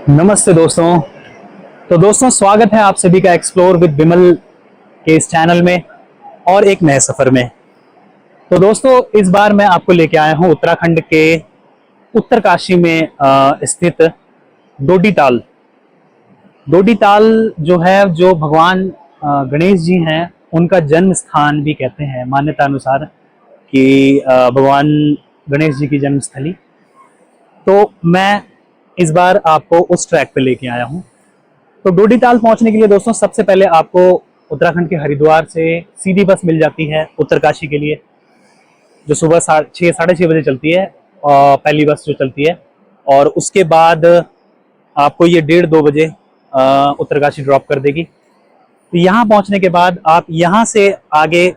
नमस्ते दोस्तों। तो दोस्तों, स्वागत है आप सभी का एक्सप्लोर विद विमल के इस चैनल में और एक नए सफर में। तो दोस्तों, इस बार मैं आपको लेके आया हूँ उत्तराखंड के उत्तरकाशी में स्थित डोडी ताल। डोडी ताल जो है, जो भगवान गणेश जी हैं उनका जन्म स्थान भी कहते हैं मान्यता अनुसार कि भगवान गणेश जी की जन्मस्थली। तो मैं इस बार आपको उस ट्रैक पे लेके आया हूँ। तो डोडी ताल पहुंचने के लिए दोस्तों, सबसे पहले आपको उत्तराखंड के हरिद्वार से सीधी बस मिल जाती है उत्तरकाशी के लिए, जो सुबह 6 साढ़े 6 बजे चलती है, और पहली बस जो चलती है। और उसके बाद आपको ये 1:30-2 बजे उत्तरकाशी ड्रॉप कर देगी। तो यहाँ पहुँचने के बाद आप यहाँ से आगे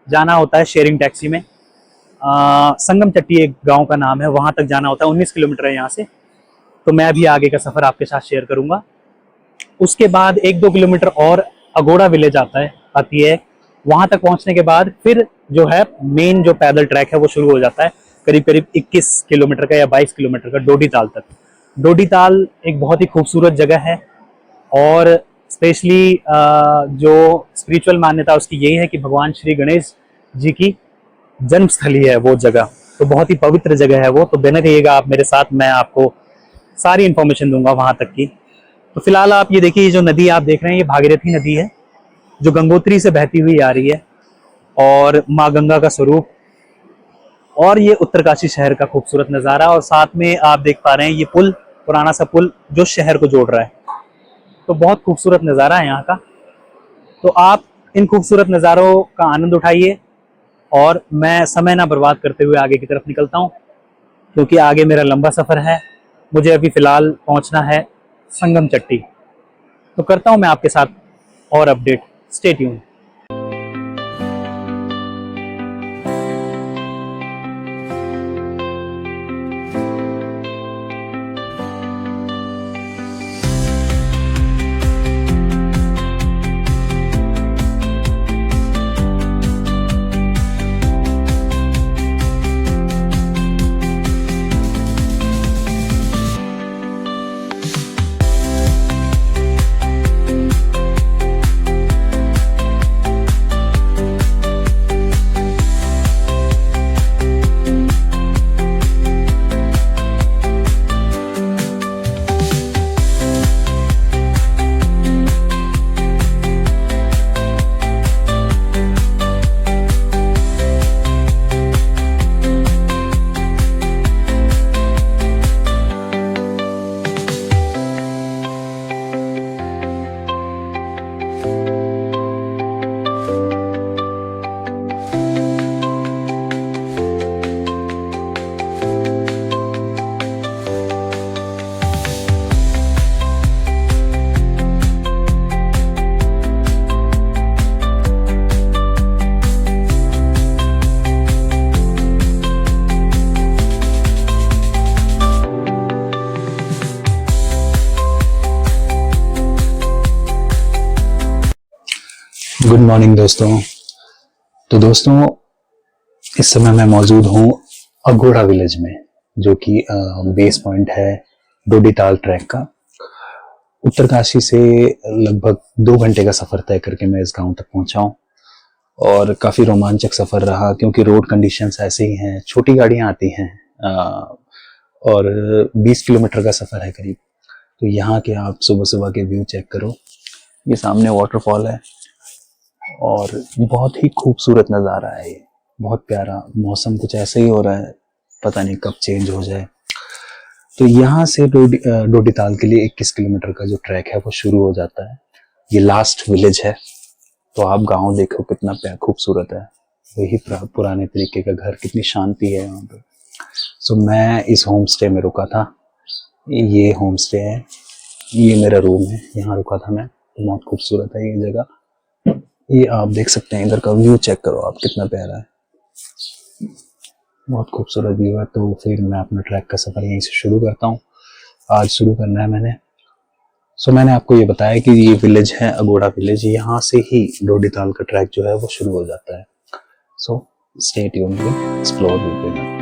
जाना होता है शेयरिंग टैक्सी में। संगम चट्टी एक गांव का नाम है, वहाँ तक जाना होता है। 19 किलोमीटर है यहाँ से। तो मैं अभी आगे का सफ़र आपके साथ शेयर करूँगा। उसके बाद 1-2 किलोमीटर और अगोड़ा विलेज आती है। वहां तक पहुंचने के बाद फिर जो है मेन जो पैदल ट्रैक है वो शुरू हो जाता है, करीब करीब 21 किलोमीटर का या 22 किलोमीटर का, डोडी ताल तक। डोडी ताल एक बहुत ही खूबसूरत जगह है, और स्पेशली जो स्पिरिचुअल मान्यता उसकी यही है कि भगवान श्री गणेश जी की जन्मस्थली है वो जगह। तो बहुत ही पवित्र जगह है वो। तो बने रहिएगा आप मेरे साथ, मैं आपको सारी इंफॉर्मेशन दूंगा वहां तक की। तो फिलहाल आप ये देखिए, ये जो नदी आप देख रहे हैं ये भागीरथी नदी है, जो गंगोत्री से बहती हुई आ रही है, और माँ गंगा का स्वरूप। और ये उत्तरकाशी शहर का खूबसूरत नज़ारा, और साथ में आप देख पा रहे हैं ये पुल, पुराना सा पुल जो शहर को जोड़ रहा है। तो बहुत खूबसूरत नज़ारा है यहाँ का। तो आप इन खूबसूरत नज़ारों का आनंद उठाइए, और मैं समय ना बर्बाद करते हुए आगे की तरफ निकलता हूँ, क्योंकि आगे मेरा लंबा सफ़र है। मुझे अभी फ़िलहाल पहुँचना है संगम चट्टी। तो करता हूँ मैं आपके साथ और update. Stay tune. Good morning दोस्तों। तो दोस्तों, इस समय मैं मौजूद हूँ अगोड़ा विलेज में, जो कि बेस पॉइंट है डोडी ताल ट्रैक का। उत्तरकाशी से लगभग 2 घंटे का सफर तय करके मैं इस गांव तक पहुंचा हूँ, और काफी रोमांचक सफर रहा, क्योंकि रोड कंडीशंस ऐसे ही हैं, छोटी गाड़ियां आती हैं, और 20 किलोमीटर का सफर है करीब। तो यहाँ के आप सुबह सुबह के व्यू चेक करो। ये सामने वाटरफॉल है, और बहुत ही खूबसूरत नज़ारा है ये। बहुत प्यारा मौसम कुछ ऐसे ही हो रहा है, पता नहीं कब चेंज हो जाए। तो यहाँ से डोडी ताल के लिए 21 किलोमीटर का जो ट्रैक है वो शुरू हो जाता है। ये लास्ट विलेज है। तो आप गांव देखो कितना प्यारा खूबसूरत है, वही पुराने तरीके का घर, कितनी शांति है यहाँ पे। सो मैं इस होम स्टे में रुका था। ये होम स्टे है, ये मेरा रूम है, यहाँ रुका था मैं। बहुत खूबसूरत है ये जगह। ये आप देख सकते हैं, इधर का व्यू चेक करो आप, कितना प्यारा है, बहुत खूबसूरत व्यू है। तो फिर मैं अपना ट्रैक का सफर यहीं से शुरू करता हूँ। आज शुरू करना है मैंने। मैंने आपको ये बताया कि ये विलेज है अगोड़ा विलेज, यहाँ से ही डोडी ताल का ट्रैक जो है वो शुरू हो जाता है। Stay tuned with explore with.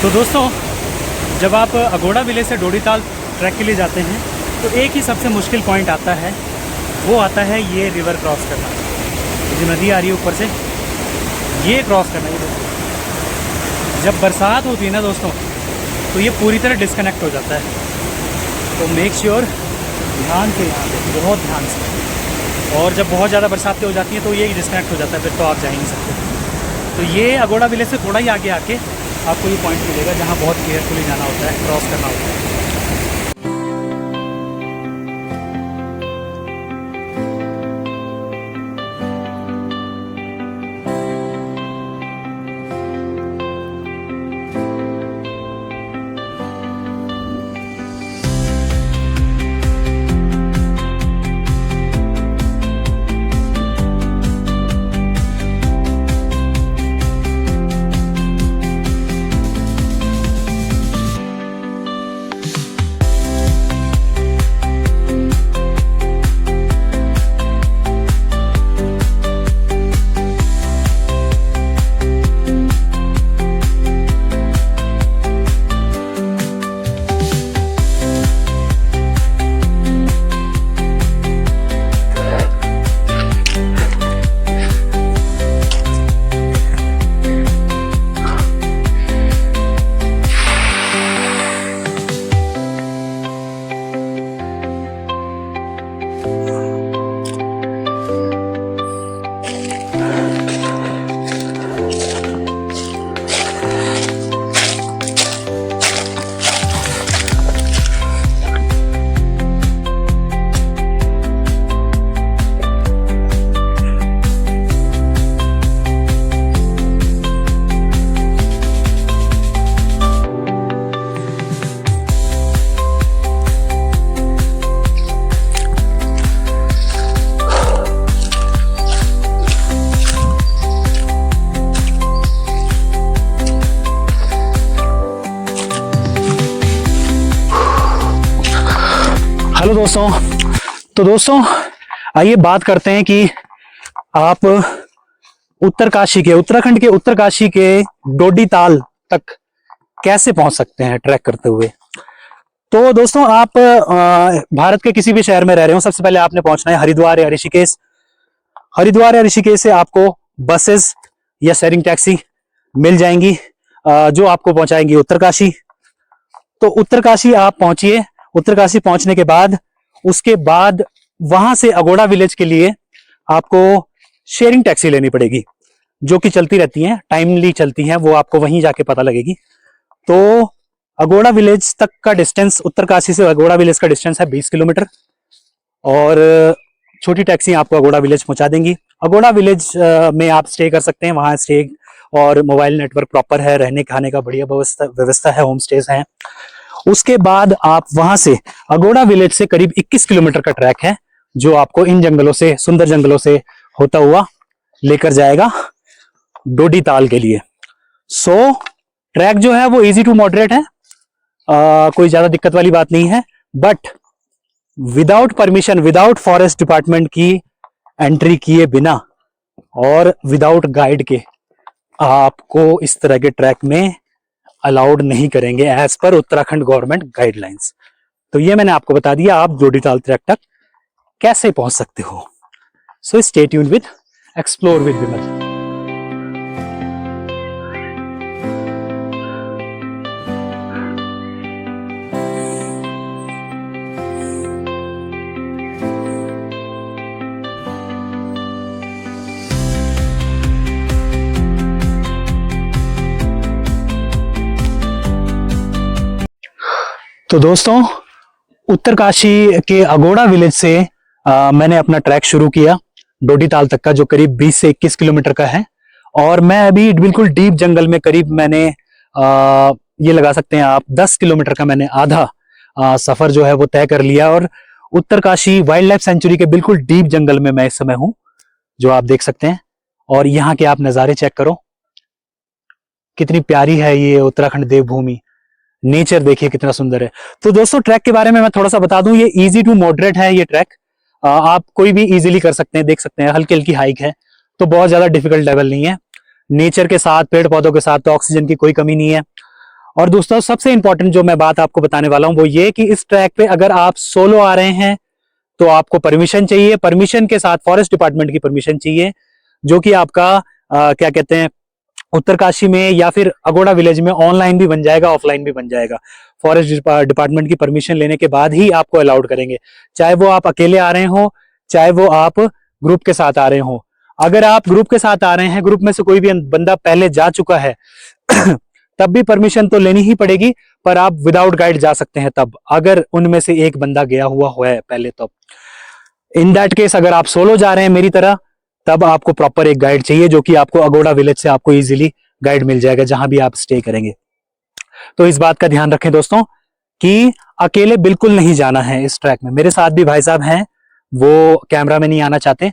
तो दोस्तों, जब आप अगोड़ा विलेज से डोडीताल ट्रैक के लिए जाते हैं तो एक ही सबसे मुश्किल पॉइंट आता है, वो आता है ये रिवर क्रॉस करना। ये जो नदी आ रही है ऊपर से, ये क्रॉस करना। ये दोस्तों, जब बरसात होती है ना दोस्तों, तो ये पूरी तरह डिस्कनेक्ट हो जाता है। तो मेक श्योर ध्यान से, यहाँ पे बहुत ध्यान से। और जब बहुत ज़्यादा बरसातें हो जाती हैं तो ये डिस्कनेक्ट हो जाता है, फिर तो आप जा ही नहीं सकते। तो ये अगोड़ा विलेज से थोड़ा ही आगे आके आपको ये पॉइंट मिलेगा जहाँ बहुत केयरफुली जाना होता है, क्रॉस करना होता है। हेलो दोस्तों, तो दोस्तों आइए बात करते हैं कि आप उत्तराखंड के उत्तरकाशी के डोडीताल तक कैसे पहुंच सकते हैं ट्रैक करते हुए। तो दोस्तों, आप भारत के किसी भी शहर में रह रहे हो, सबसे पहले आपने पहुंचना है हरिद्वार या ऋषिकेश। हरिद्वार या ऋषिकेश से आपको बसेस या शेयरिंग टैक्सी मिल जाएंगी जो आपको पहुंचाएंगी उत्तरकाशी। तो उत्तरकाशी आप पहुंचिए। उत्तरकाशी पहुंचने के बाद उसके बाद वहां से अगोड़ा विलेज के लिए आपको शेयरिंग टैक्सी लेनी पड़ेगी, जो कि चलती रहती हैं, टाइमली चलती हैं, वो आपको वहीं जाके पता लगेगी। तो अगोड़ा विलेज तक का डिस्टेंस, उत्तरकाशी से अगोड़ा विलेज का डिस्टेंस है 20 किलोमीटर और छोटी टैक्सी आपको अगोड़ा विलेज पहुंचा देंगी। अगोड़ा विलेज में आप स्टे कर सकते हैं, वहां स्टे और मोबाइल नेटवर्क प्रॉपर है, रहने खाने का बढ़िया व्यवस्था है, होम स्टेज है। उसके बाद आप वहां से अगोड़ा विलेज से करीब 21 किलोमीटर का ट्रैक है, जो आपको इन जंगलों से, सुंदर जंगलों से होता हुआ लेकर जाएगा डोडीताल के लिए। सो ट्रैक जो है वो इजी टू मॉडरेट है, कोई ज्यादा दिक्कत वाली बात नहीं है। But without permission, without forest department की एंट्री किए बिना और विदाउट गाइड के आपको इस तरह के ट्रैक में अलाउड नहीं करेंगे as per Uttarakhand government guidelines. तो ये मैंने आपको बता दिया आप डोडीताल ट्रैक तक कैसे पहुंच सकते हो। So stay tuned with explore with Vimal. तो दोस्तों, उत्तरकाशी के अगोड़ा विलेज से मैंने अपना ट्रैक शुरू किया डोडीताल तक का, जो करीब 20 से 21 किलोमीटर का है। और मैं अभी बिल्कुल डीप जंगल में, करीब मैंने ये लगा सकते हैं आप 10 किलोमीटर का मैंने आधा सफर जो है वो तय कर लिया। और उत्तरकाशी वाइल्ड लाइफ सेंचुरी के बिल्कुल डीप जंगल में मैं इस समय हूं, जो आप देख सकते हैं। और यहाँ के आप नज़ारे चेक करो, कितनी प्यारी है ये उत्तराखंड देवभूमि। नेचर देखिए कितना सुंदर है। तो दोस्तों, ट्रैक के बारे में मैं थोड़ा सा बता दूं, ये इजी टू मॉडरेट है। ये ट्रैक आप कोई भी इजीली कर सकते हैं, देख सकते हैं हल्की हल्की हाइक है, तो बहुत ज्यादा डिफिकल्ट लेवल नहीं है। नेचर के साथ, पेड़ पौधों के साथ, तो ऑक्सीजन की कोई कमी नहीं है। और दोस्तों सबसे इंपॉर्टेंट जो मैं बात आपको बताने वाला हूं वो ये कि इस ट्रैक पे अगर आप सोलो आ रहे हैं तो आपको परमिशन चाहिए। परमिशन के साथ फॉरेस्ट डिपार्टमेंट की परमिशन चाहिए, जो कि आपका क्या कहते हैं, उत्तरकाशी में या फिर अगोड़ा विलेज में ऑनलाइन भी बन जाएगा, ऑफलाइन भी बन जाएगा। फॉरेस्ट डिपार्टमेंट की परमिशन लेने के बाद ही आपको अलाउड करेंगे, चाहे वो आप अकेले आ रहे हो, चाहे वो आप ग्रुप के साथ आ रहे हो। अगर आप ग्रुप के साथ आ रहे हैं, ग्रुप में से कोई भी बंदा पहले जा चुका है तब भी परमिशन तो लेनी ही पड़ेगी, पर आप विदाउट गाइड जा सकते हैं तब, अगर उनमें से एक बंदा गया हुआ है पहले। तो इन दैट केस अगर आप सोलो जा रहे हैं मेरी तरह, तब आपको प्रॉपर एक गाइड चाहिए, जो कि आपको अगोड़ा विलेज से आपको इजीली गाइड मिल जाएगा जहां भी आप स्टे करेंगे। तो इस बात का ध्यान रखें दोस्तों कि अकेले बिल्कुल नहीं जाना है इस ट्रैक में। मेरे साथ भी भाई साहब हैं, वो कैमरा में नहीं आना चाहते,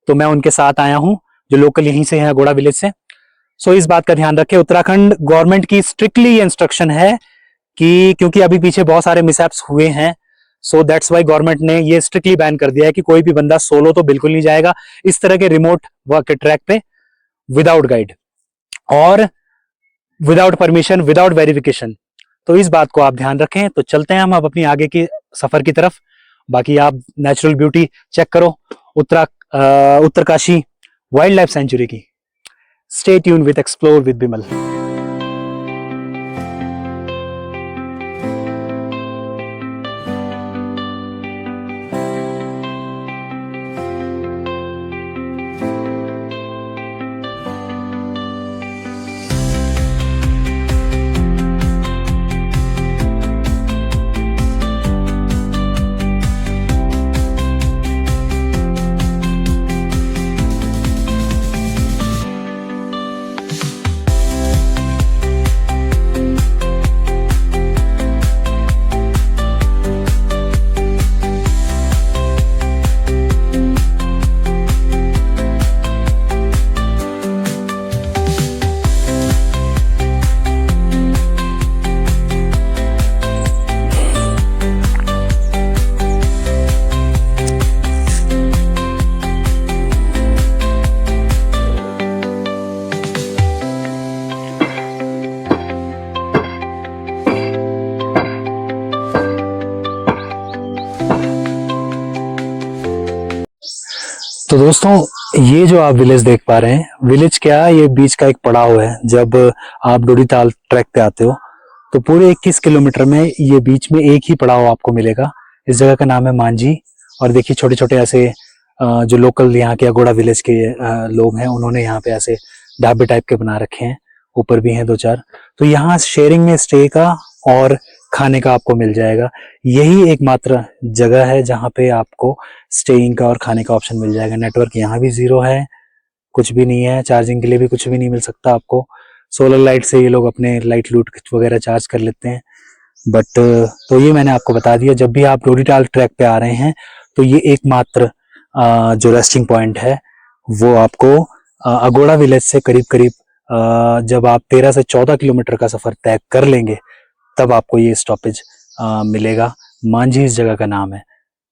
तो मैं उनके साथ आया हूं, जो लोकल यहीं से हैं, अगोड़ा विलेज से। सो इस बात का ध्यान रखें, उत्तराखंड गवर्नमेंट की स्ट्रिक्टली इंस्ट्रक्शन है कि क्योंकि अभी पीछे बहुत सारे मिसहैप्स हुए हैं, सो दैट्स वाई गवर्नमेंट ने ये स्ट्रिक्टली बैन कर दिया है कि कोई भी बंदा सोलो तो बिल्कुल नहीं जाएगा इस तरह के रिमोट वर्क ट्रैक पे विदाउट गाइड और विदाउट परमिशन, विदाउट वेरिफिकेशन। तो इस बात को आप ध्यान रखें। तो चलते हैं हम अब अपनी आगे की सफर की तरफ। बाकी आप नेचुरल ब्यूटी चेक करो उत्तरकाशी वाइल्ड लाइफ सेंचुरी की। Stay tune with explore with Bimal. तो दोस्तों ये जो आप विलेज देख पा रहे हैं, विलेज क्या, ये बीच का एक पड़ाव है। जब आप डोडीताल ट्रैक पे आते हो तो पूरे 21 किलोमीटर में ये बीच में एक ही पड़ाव आपको मिलेगा। इस जगह का नाम है मांझी। और देखिए छोटे छोटे ऐसे जो लोकल यहाँ के अगोड़ा विलेज के लोग हैं, उन्होंने यहाँ पे ऐसे ढाबे टाइप के बना रखे हैं, ऊपर भी हैं 2-4। तो यहाँ शेयरिंग में स्टे का और खाने का आपको मिल जाएगा। यही एकमात्र जगह है जहाँ पे आपको स्टेइंग का और खाने का ऑप्शन मिल जाएगा। नेटवर्क यहाँ भी जीरो है, कुछ भी नहीं है, चार्जिंग के लिए भी कुछ भी नहीं मिल सकता आपको। सोलर लाइट से ये लोग अपने लाइट लूट वगैरह चार्ज कर लेते हैं। बट तो ये मैंने आपको बता दिया, जब भी आप डोडीताल ट्रैक पे आ रहे हैं तो ये एकमात्र जो रेस्टिंग पॉइंट है वो आपको अगोड़ा विलेज से करीब करीब जब आप 13 से 14 किलोमीटर का सफर तय कर लेंगे तब आपको ये स्टॉपेज मिलेगा। मांझी इस जगह का नाम है।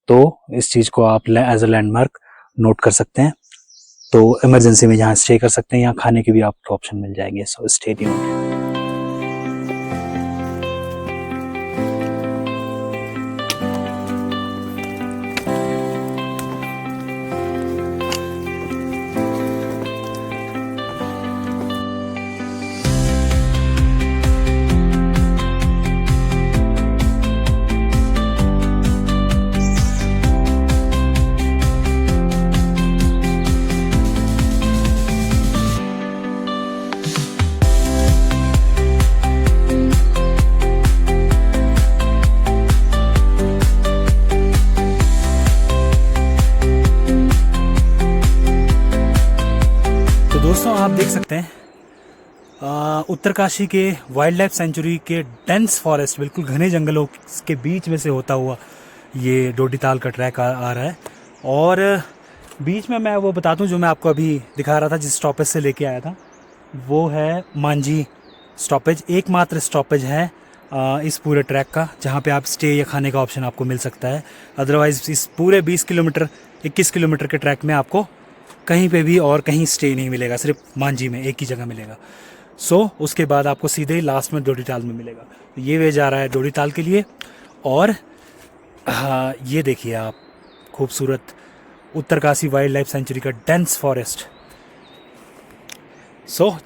तो इस चीज को आप एज अ लैंडमार्क नोट कर सकते हैं। तो इमरजेंसी में यहाँ स्टे कर सकते हैं, यहाँ खाने की भी आपको ऑप्शन मिल जाएंगे। सो स्टे ट्यून्ड। दोस्तों आप देख सकते हैं उत्तरकाशी के वाइल्ड लाइफ सेंचुरी के डेंस फॉरेस्ट, बिल्कुल घने जंगलों के बीच में से होता हुआ ये डोडीताल का ट्रैक आ रहा है। और बीच में मैं वो बता दूं जो मैं आपको अभी दिखा रहा था, जिस स्टॉपेज से लेके आया था, वो है मांझी स्टॉपेज। एकमात्र स्टॉपेज है इस पूरे ट्रैक का जहाँ पे आप स्टे या खाने का ऑप्शन आपको मिल सकता है। अदरवाइज इस पूरे 20 किलोमीटर 21 किलोमीटर के ट्रैक में आपको कहीं पे भी और कहीं स्टे नहीं मिलेगा, सिर्फ मांझी में एक ही जगह मिलेगा। उसके बाद आपको सीधे ही लास्ट में डोडी ताल में मिलेगा। तो ये वे जा रहा है डोडी ताल के लिए। और हाँ, ये देखिए आप, खूबसूरत उत्तरकाशी वाइल्ड लाइफ सेंचुरी का डेंस फॉरेस्ट।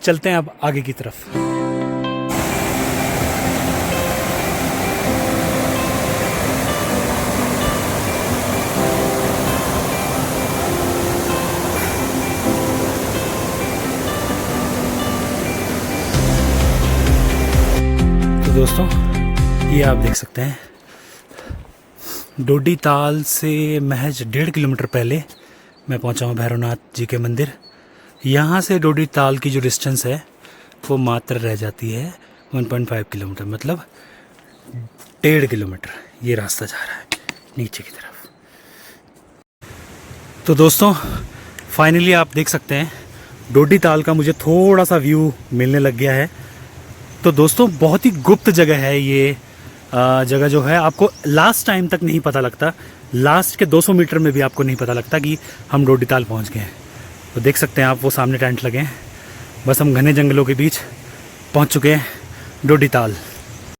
चलते हैं अब आगे की तरफ। तो दोस्तों, ये आप देख सकते हैं, डोडी ताल से महज 1.5 किलोमीटर पहले मैं पहुंचा हूं भैरवनाथ जी के मंदिर। यहाँ से डोडी ताल की जो डिस्टेंस है वो मात्र रह जाती है 1.5 किलोमीटर, मतलब 1.5 किलोमीटर ये रास्ता जा रहा है नीचे की तरफ। तो दोस्तों, फाइनली आप देख सकते हैं डोडी ताल का मुझे थोड़ा सा व्यू मिलने लग गया है। तो दोस्तों, बहुत ही गुप्त जगह है ये जगह जो है, आपको लास्ट टाइम तक नहीं पता लगता, लास्ट के 200 मीटर में भी आपको नहीं पता लगता कि हम डोडी ताल पहुँच गए हैं। तो देख सकते हैं आप, वो सामने टेंट लगे हैं, बस हम घने जंगलों के बीच पहुँच चुके हैं डोडी ताल।